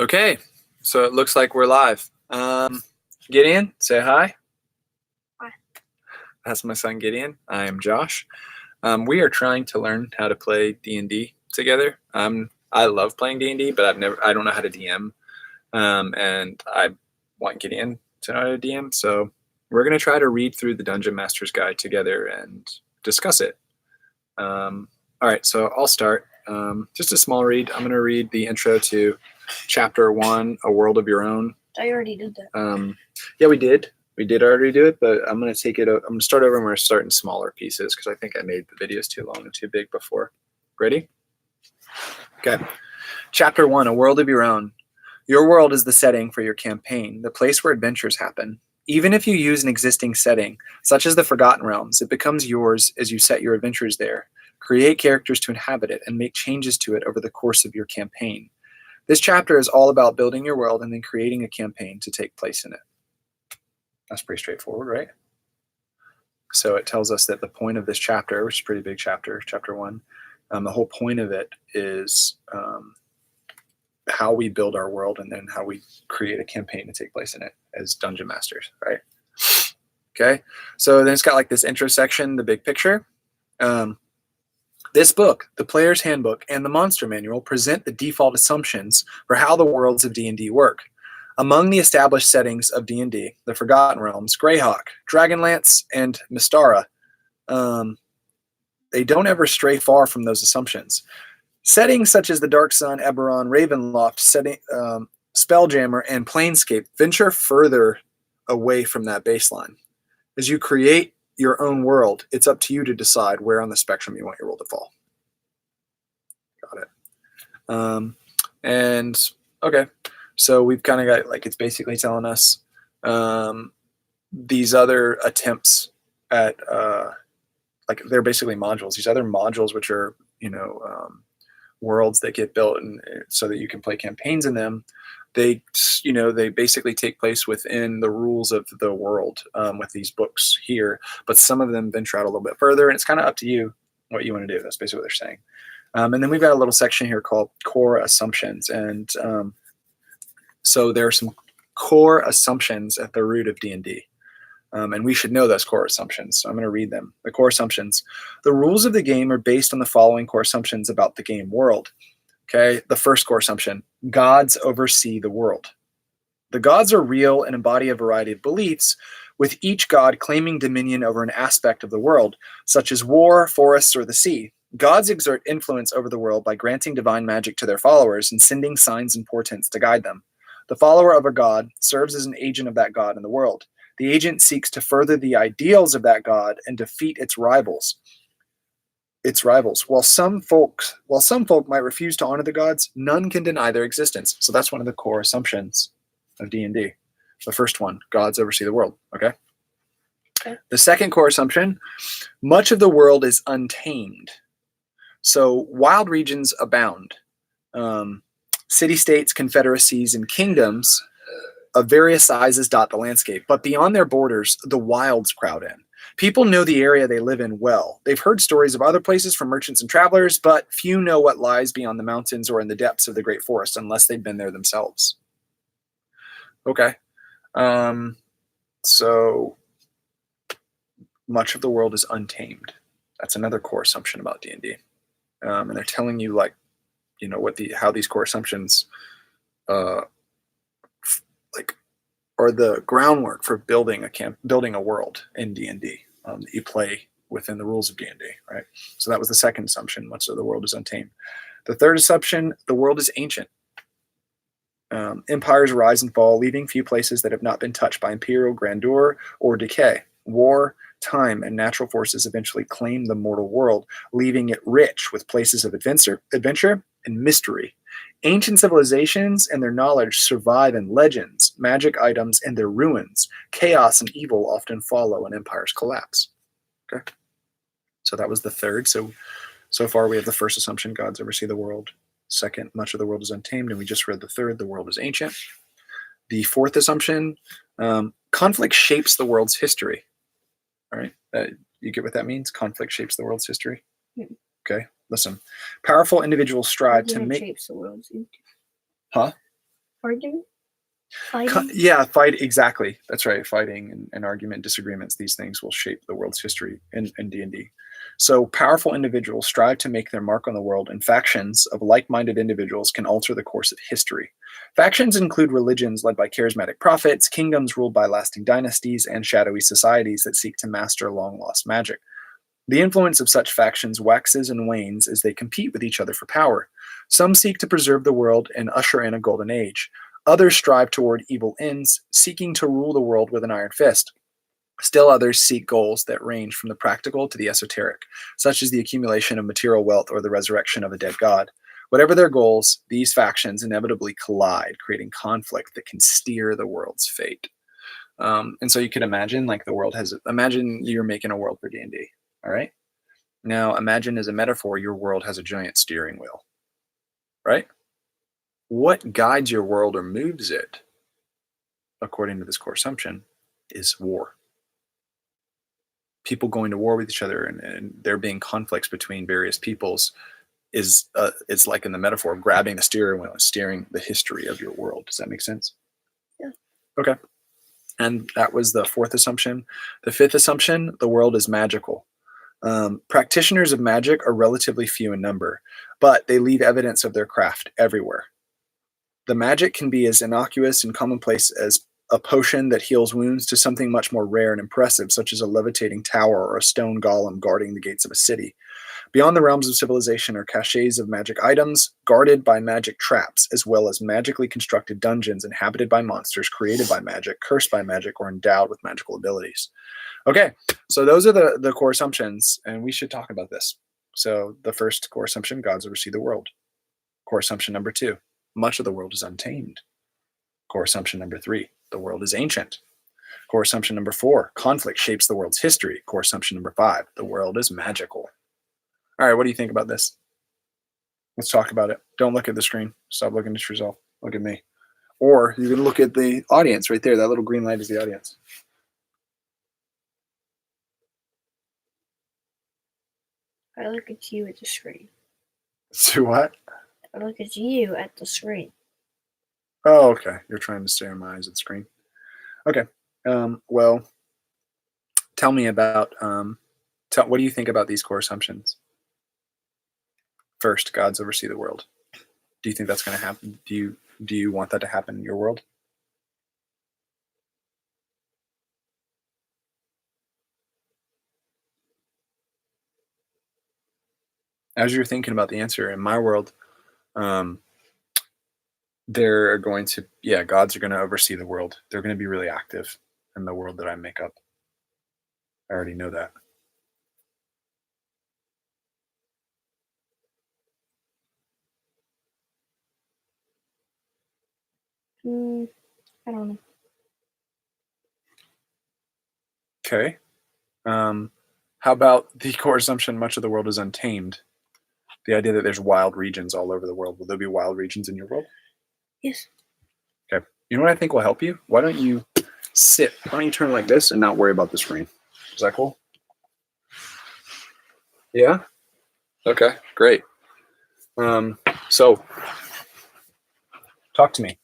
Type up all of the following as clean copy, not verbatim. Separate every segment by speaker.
Speaker 1: Okay, so it looks like we're live. Gideon, say hi.
Speaker 2: Hi.
Speaker 1: That's my son Gideon. I am Josh. We are trying to learn how to play D&D together. I love playing D&D, but I don't know how to DM, and I want Gideon to know how to DM. So we're gonna try to read through the Dungeon Master's Guide together and discuss it. All right, so I'll start. Just a small read. I'm gonna read the intro to Chapter 1, A World of Your Own.
Speaker 2: I already did that.
Speaker 1: Yeah, we did. We did already do it, but I'm going to take it. I'm going to start over and we're going to start in smaller pieces because I think I made the videos too long and too big before. Ready? Okay. Chapter 1, A World of Your Own. Your world is the setting for your campaign, the place where adventures happen. Even if you use an existing setting, such as the Forgotten Realms, it becomes yours as you set your adventures there. Create characters to inhabit it and make changes to it over the course of your campaign. This chapter is all about building your world and then creating a campaign to take place in it. That's pretty straightforward, right? So it tells us that the point of this chapter, which is a pretty big chapter, chapter 1, the whole point of it is how we build our world and then how we create a campaign to take place in it as dungeon masters, right? Okay, so then it's got like this intro section, the big picture. This book, the Player's Handbook, and the Monster Manual present the default assumptions for how the worlds of D&D work. Among the established settings of D&D, the Forgotten Realms, Greyhawk, Dragonlance, and Mystara, they don't ever stray far from those assumptions. Settings such as the Dark Sun, Eberron, Ravenloft, Spelljammer, and Planescape venture further away from that baseline. As you create your own world, it's up to you to decide where on the spectrum you want your world to fall. Got it. And okay, so we've kind of got, like, it's basically telling us these other attempts at like, they're basically modules. These other modules, which are, worlds that get built and so that you can play campaigns in them. They basically take place within the rules of the world with these books here, but some of them venture out a little bit further, and it's kind of up to you what you want to do. That's basically what they're saying. And then we've got a little section here called Core Assumptions, and so there are some core assumptions at the root of D&D, and we should know those core assumptions, so I'm going to read them. The core assumptions. The rules of the game are based on the following core assumptions about the game world. Okay, the first core assumption, gods oversee the world. The gods are real and embody a variety of beliefs, with each god claiming dominion over an aspect of the world, such as war, forests, or the sea. Gods exert influence over the world by granting divine magic to their followers and sending signs and portents to guide them. The follower of a god serves as an agent of that god in the world. The agent seeks to further the ideals of that god and defeat its rivals. While some folk might refuse to honor the gods, none can deny their existence. So that's one of the core assumptions of D&D. The first one, gods oversee the world. Okay. The second core assumption, much of the world is untamed. So wild regions abound. City-states, confederacies, and kingdoms of various sizes dot the landscape, but beyond their borders, the wilds crowd in. People know the area they live in well. They've heard stories of other places from merchants and travelers, but few know what lies beyond the mountains or in the depths of the great forest unless they've been there themselves. Okay. So much of the world is untamed. That's another core assumption about D&D. And they're telling you, like, how these core assumptions or the groundwork for building a world in D&D that you play within the rules of D&D, right? So that was the second assumption, much of the world is untamed. The third assumption, the world is ancient. Empires rise and fall, leaving few places that have not been touched by imperial grandeur or decay. War, time, and natural forces eventually claim the mortal world, leaving it rich with places of adventure and mystery. Ancient civilizations and their knowledge survive in legends, magic items, and their ruins. Chaos and evil often follow an empire's collapse. Okay, so that was the third. So far we have the first assumption, gods oversee the world. Second, much of the world is untamed, and we just read the third, the world is ancient. The fourth assumption, conflict shapes the world's history. All right, you get what that means? Conflict shapes the world's history?
Speaker 2: Mm-hmm.
Speaker 1: Okay, listen. Powerful individuals strive to make...
Speaker 2: shapes the world's history.
Speaker 1: Huh?
Speaker 2: Argument? Fighting?
Speaker 1: Yeah, fight, exactly. That's right. Fighting and argument, disagreements, these things will shape the world's history in D&D. So powerful individuals strive to make their mark on the world, and factions of like-minded individuals can alter the course of history. Factions include religions led by charismatic prophets, kingdoms ruled by lasting dynasties, and shadowy societies that seek to master long-lost magic. The influence of such factions waxes and wanes as they compete with each other for power. Some seek to preserve the world and usher in a golden age. Others strive toward evil ends, seeking to rule the world with an iron fist. Still others seek goals that range from the practical to the esoteric, such as the accumulation of material wealth or the resurrection of a dead god. Whatever their goals, these factions inevitably collide, creating conflict that can steer the world's fate. And so you could imagine, like imagine you're making a world for D&D. All right. Now imagine, as a metaphor, your world has a giant steering wheel, right? What guides your world or moves it, according to this core assumption, is war. People going to war with each other and there being conflicts between various peoples is it's like, in the metaphor, grabbing the steering wheel and steering the history of your world. Does that make sense?
Speaker 2: Yeah.
Speaker 1: Okay. And that was the fourth assumption. The fifth assumption: the world is magical. Practitioners of magic are relatively few in number, but they leave evidence of their craft everywhere. The magic can be as innocuous and commonplace as a potion that heals wounds to something much more rare and impressive, such as a levitating tower or a stone golem guarding the gates of a city. Beyond the realms of civilization are caches of magic items, guarded by magic traps, as well as magically constructed dungeons inhabited by monsters created by magic, cursed by magic, or endowed with magical abilities. Okay, so those are the core assumptions, and we should talk about this. So the first core assumption: gods oversee the world. Core assumption number 2: much of the world is untamed. Core assumption number 3: the world is ancient. Core assumption number 4: conflict shapes the world's history. Core assumption number 5: the world is magical. All right, what do you think about this? Let's talk about it. Don't look at the screen. Stop looking at yourself. Look at me. Or you can look at the audience right there. That little green light is the audience.
Speaker 2: I look at you at the screen.
Speaker 1: So what?
Speaker 2: I look at you at the screen.
Speaker 1: Oh, okay. You're trying to stare in my eyes at the screen. Okay. Well, tell me about, what do you think about these core assumptions? First, gods oversee the world. Do you think that's going to happen? Do you want that to happen in your world? As you're thinking about the answer, in my world, they're going to, gods are going to oversee the world. They're going to be really active in the world that I make up. I already know that.
Speaker 2: I don't know.
Speaker 1: Okay. How about the core assumption: much of the world is untamed? The idea that there's wild regions all over the world. Will there be wild regions in your world?
Speaker 2: Yes.
Speaker 1: Okay. You know what I think will help you? Why don't you sit? Why don't you turn like this and not worry about the screen? Is that cool? Yeah? Okay, great. So talk to me.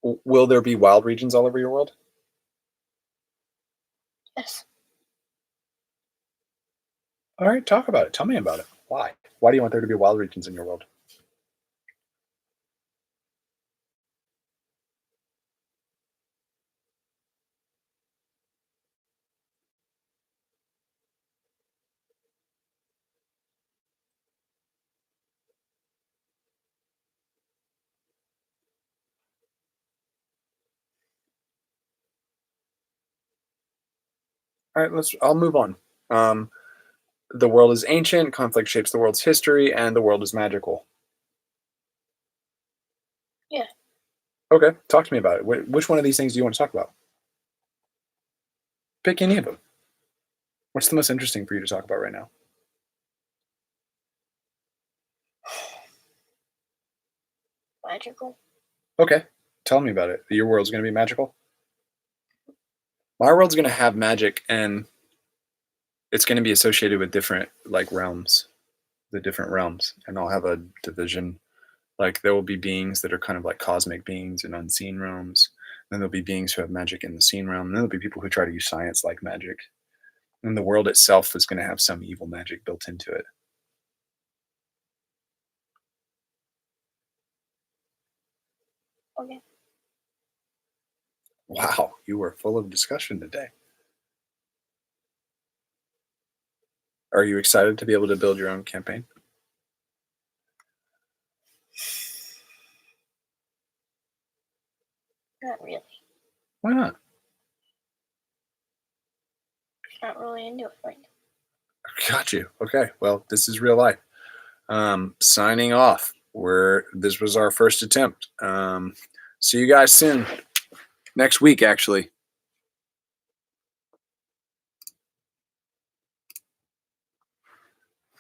Speaker 1: Will there be wild regions all over your world?
Speaker 2: Yes.
Speaker 1: All right, talk about it. Tell me about it. Why? Why do you want there to be wild regions in your world? All right, I'll move on. The world is ancient, conflict shapes the world's history, and the world is magical.
Speaker 2: Yeah.
Speaker 1: Okay, talk to me about it. Which one of these things do you want to talk about? Pick any of them. What's the most interesting for you to talk about right now?
Speaker 2: Magical.
Speaker 1: Okay, tell me about it. Your world's going to be magical? My world's going to have magic, and it's going to be associated with different realms, the different realms, and I'll have a division Like there will be beings that are kind of like cosmic beings in unseen realms. Then there'll be beings who have magic in the seen realm. And then there'll be people who try to use science like magic. And the world itself is going to have some evil magic built into it.
Speaker 2: Okay.
Speaker 1: Wow, you were full of discussion today. Are you excited to be able to build your own campaign?
Speaker 2: Not really.
Speaker 1: Why not?
Speaker 2: Not really into it right now.
Speaker 1: Got you. Okay. Well, this is real life. Signing off. This was our first attempt. See you guys soon. Next week, actually.